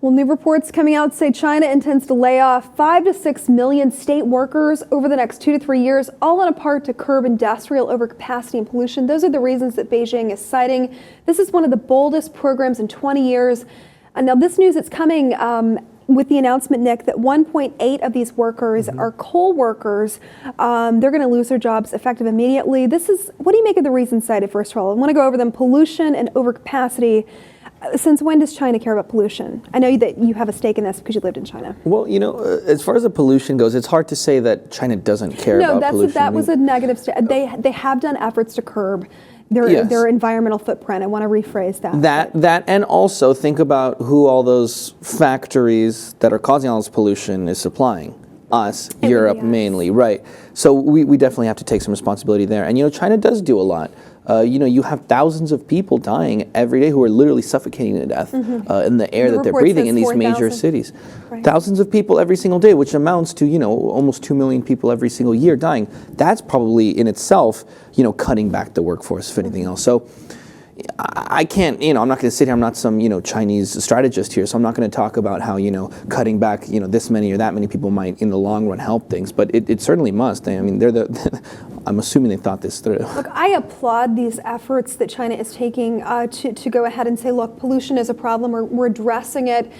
Well, new reports coming out say China intends to lay off 5 to 6 million state workers over the next 2 to 3 years, all in a part to curb industrial overcapacity and pollution. Those are the reasons that Beijing is citing. This is one of the boldest programs in 20 years. And now this news, it's coming with the announcement, Nick, that 1.8 of these workers are coal workers. They're going to lose their jobs effective immediately. What do you make of the reasons cited, first of all? I want to go over them: pollution and overcapacity. Since when does China care about pollution? I know that you have a stake in this because you lived in China. Well, as far as the pollution goes, it's hard to say that China doesn't care about pollution. No, that was a negative statement. They have done efforts to curb their environmental footprint. I want to rephrase that. That, and also think about who all those factories that are causing all this pollution is supplying. Us, Europe mainly, right? So we definitely have to take some responsibility there. And China does do a lot. You have thousands of people dying every day who are literally suffocating to death in the air that they're breathing in these major cities. Right. Thousands of people every single day, which amounts to, almost 2 million people every single year dying. That's probably in itself, cutting back the workforce, if anything else. So I can't, I'm not going to sit here, I'm not some, Chinese strategist here, so I'm not going to talk about how, cutting back, this many or that many people might in the long run help things, but it certainly must. I mean, I'm assuming they thought this through. Look, I applaud these efforts that China is taking to go ahead and say, look, pollution is a problem, we're addressing it,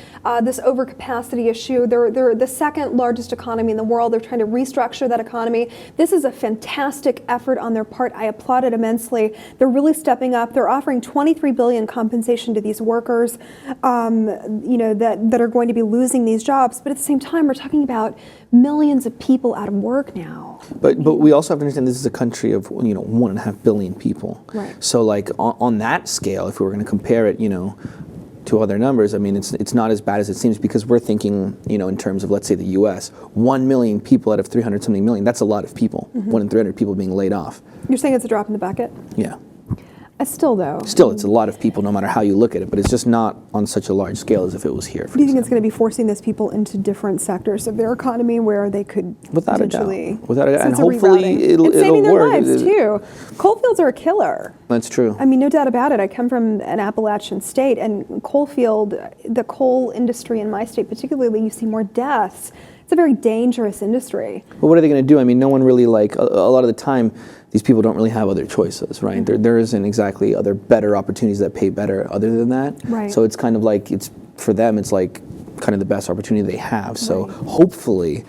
this overcapacity issue. They're the second largest economy in the world. They're trying to restructure that economy. This is a fantastic effort on their part. I applaud it immensely. They're really stepping up. They're offering $23 billion compensation to these workers, that are going to be losing these jobs. But at the same time, we're talking about millions of people out of work now. But we also have to understand this is a country of 1.5 billion people. Right. So like on that scale, if we were going to compare it, to other numbers, I mean, it's not as bad as it seems, because we're thinking, in terms of, let's say, the U.S., 1 million people out of 300-something million. That's a lot of people. 1 in 300 people being laid off. You're saying it's a drop in the bucket? Yeah. Still, though. Still, it's a lot of people no matter how you look at it, but it's just not on such a large scale as if it was here. Do you think it's going to be forcing those people into different sectors of their economy where they could Without a doubt. Without a doubt. And hopefully it'll work. Saving their lives, too. Coal fields are a killer. That's true. I mean, no doubt about it. I come from an Appalachian state, and the coal industry in my state particularly, you see more deaths. It's a very dangerous industry. Well, what are they going to do? I mean, no one really, a lot of the time, these people don't really have other choices, right? There isn't exactly other better opportunities that pay better other than that. Right. So it's kind of like, for them, it's like kind of the best opportunity they have. So hopefully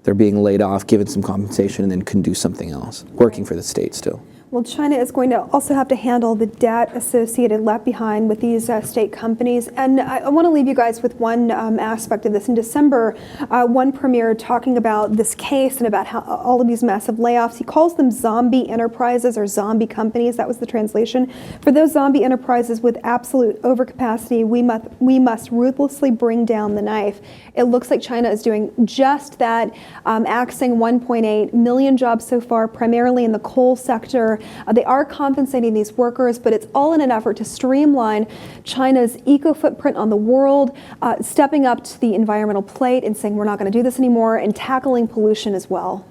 they're being laid off, given some compensation, and then can do something else, working for the state still. Well, China is going to also have to handle the debt associated left behind with these state companies. And I want to leave you guys with one aspect of this. In December, one premier talking about this case and about how all of these massive layoffs, he calls them zombie enterprises or zombie companies. That was the translation. For those zombie enterprises with absolute overcapacity, we must ruthlessly bring down the knife. It looks like China is doing just that, axing 1.8 million jobs so far, primarily in the coal sector. They are compensating these workers, but it's all in an effort to streamline China's eco-footprint on the world, stepping up to the environmental plate and saying we're not going to do this anymore, and tackling pollution as well.